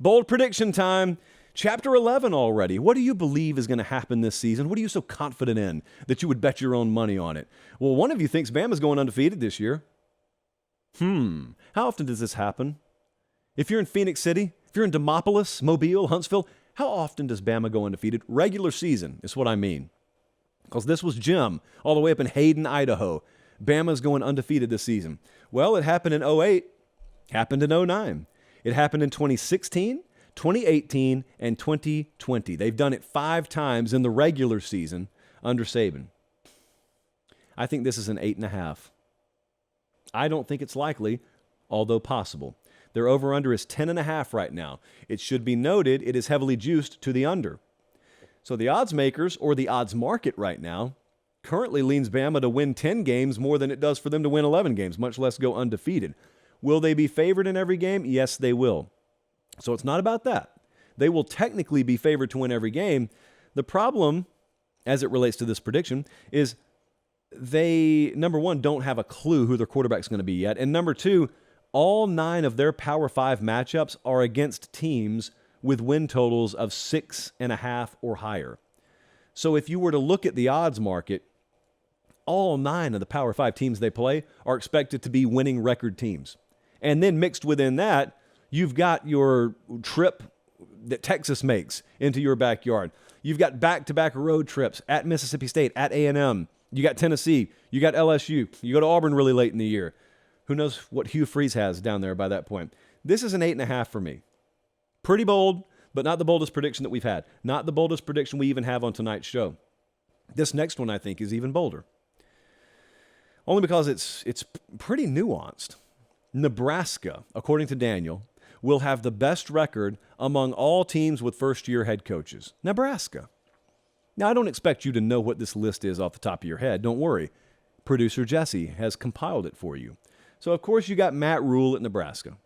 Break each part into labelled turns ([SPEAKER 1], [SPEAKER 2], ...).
[SPEAKER 1] Bold prediction time. Chapter 11 already. What do you believe is going to happen this season? What are you so confident in that you would bet your own money on it? Well, one of you thinks Bama's going undefeated this year. How often does this happen? If you're in Phoenix City, if you're in Demopolis, Mobile, Huntsville, how often does Bama go undefeated? Regular season is what I mean. Because this was Jim, all the way up in Hayden, Idaho. Bama's going undefeated this season. Well, it happened in 08, happened in 09. It happened in 2016, 2018, and 2020. They've done it 5 times in the regular season under Saban. I think this is an 8.5. I don't think it's likely, although possible. Their over-under is 10.5 right now. It should be noted it is heavily juiced to the under. So the odds makers, or the odds market right now, currently leans Bama to win 10 games more than it does for them to win 11 games, much less go undefeated. Will they be favored in every game? Yes, they will. So it's not about that. They will technically be favored to win every game. The problem, as it relates to this prediction, is they, number one, don't have a clue who their quarterback's going to be yet. And number two, all 9 of their Power 5 matchups are against teams with win totals of 6.5 or higher. So if you were to look at the odds market, all 9 of the Power 5 teams they play are expected to be winning record teams. And then mixed within that, you've got your trip that Texas makes into your backyard. You've got back-to-back road trips at Mississippi State, at A&M. You got Tennessee. You got LSU. You go to Auburn really late in the year. Who knows what Hugh Freeze has down there by that point. This is an 8.5 for me. Pretty bold, but not the boldest prediction that we've had. Not the boldest prediction we even have on tonight's show. This next one, I think, is even bolder. Only because it's pretty nuanced. Nebraska, according to Daniel, will have the best record among all teams with first-year head coaches. Nebraska. Now, I don't expect you to know what this list is off the top of your head. Don't worry. Producer Jesse has compiled it for you. So, of course, you got Matt Rule at Nebraska.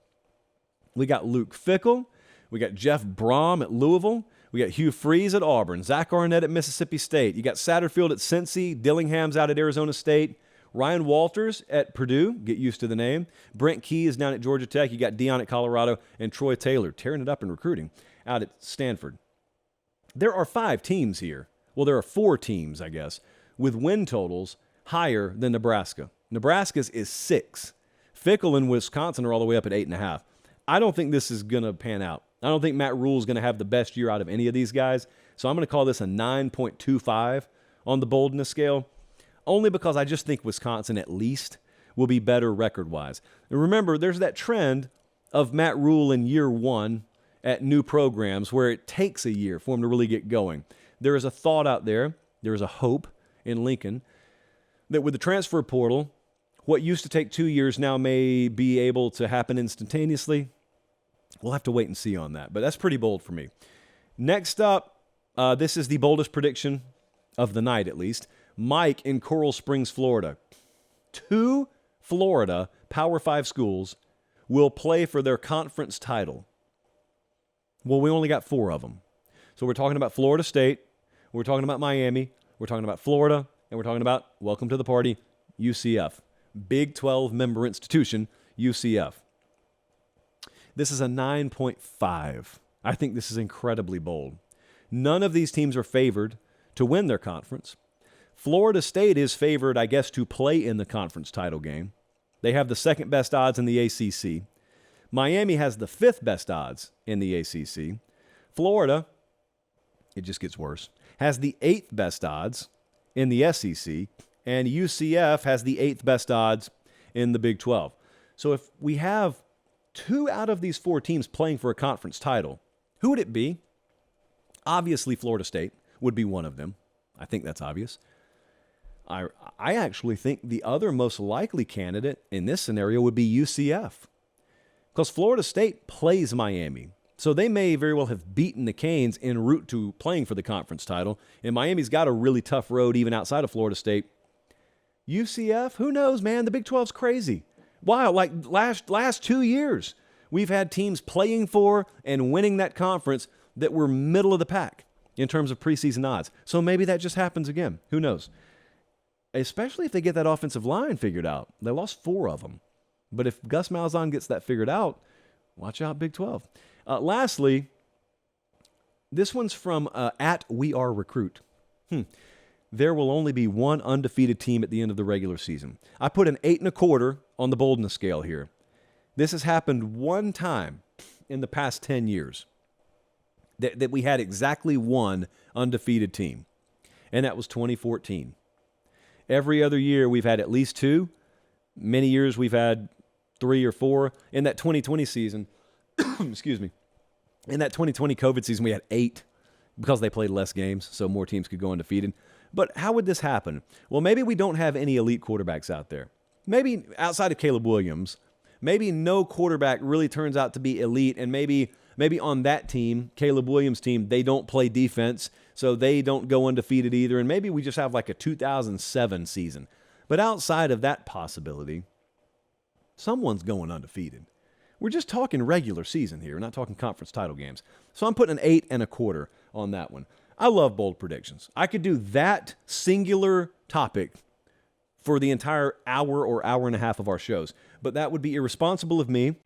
[SPEAKER 1] We got Luke Fickell. We got Jeff Brom at Louisville. We got Hugh Freeze at Auburn. Zach Arnett at Mississippi State. You got Satterfield at Cincy. Dillingham's out at Arizona State. Ryan Walters at Purdue. Get used to the name. Brent Key is down at Georgia Tech. You got Dion at Colorado. And Troy Taylor, tearing it up in recruiting, out at Stanford. There are 5 teams here. Well, there are 4 teams, I guess, with win totals higher than Nebraska. Nebraska's is 6. Fickell and Wisconsin are all the way up at 8.5. I don't think this is going to pan out. I don't think Matt Rule is going to have the best year out of any of these guys. So I'm going to call this a 9.25 on the boldness scale, only because I just think Wisconsin at least will be better record-wise. And remember, there's that trend of Matt Rule in year 1 at new programs where it takes a year for him to really get going. There is a thought out there, there is a hope in Lincoln, that with the transfer portal, what used to take 2 years now may be able to happen instantaneously. We'll have to wait and see on that, but that's pretty bold for me. Next up, this is the boldest prediction of the night, at least. Mike in Coral Springs, Florida. 2 Florida Power 5 schools will play for their conference title. Well, we only got 4 of them. So we're talking about Florida State, we're talking about Miami, we're talking about Florida, and we're talking about, welcome to the party, UCF. Big 12 member institution, UCF. This is a 9.5. I think this is incredibly bold. None of these teams are favored to win their conference. Florida State is favored, I guess, to play in the conference title game. They have the 2nd best odds in the ACC. Miami has the 5th best odds in the ACC. Florida, it just gets worse, has the 8th best odds in the SEC. And UCF has the 8th best odds in the Big 12. So if we have 2 out of these 4 teams playing for a conference title, who would it be? Obviously, Florida State would be one of them. I think that's obvious. I actually think the other most likely candidate in this scenario would be UCF. Because Florida State plays Miami. So they may very well have beaten the Canes en route to playing for the conference title. And Miami's got a really tough road even outside of Florida State. UCF, who knows, man? The Big 12's crazy. Wow, like last 2 years, we've had teams playing for and winning that conference that were middle of the pack in terms of preseason odds. So maybe that just happens again. Who knows? Especially if they get that offensive line figured out. They lost 4 of them. But if Gus Malzahn gets that figured out, watch out, Big 12. Lastly, this one's from at We Are Recruit. There will only be one undefeated team at the end of the regular season. I put an 8.25 on the boldness scale here. This has happened one time in the past 10 years that we had exactly one undefeated team, and that was 2014. Every other year we've had at least two. Many years we've had 3 or 4. In that 2020 season, excuse me, in that 2020 COVID season, we had 8 because they played less games, so more teams could go undefeated. But how would this happen? Well, maybe we don't have any elite quarterbacks out there. Maybe outside of Caleb Williams, maybe no quarterback really turns out to be elite, and maybe on that team, Caleb Williams' team, they don't play defense, so they don't go undefeated either, and maybe we just have like a 2007 season. But outside of that possibility, someone's going undefeated. We're just talking regular season here. We're not talking conference title games. So I'm putting an 8.25 on that one. I love bold predictions. I could do that singular topic for the entire hour or hour and a half of our shows. But that would be irresponsible of me.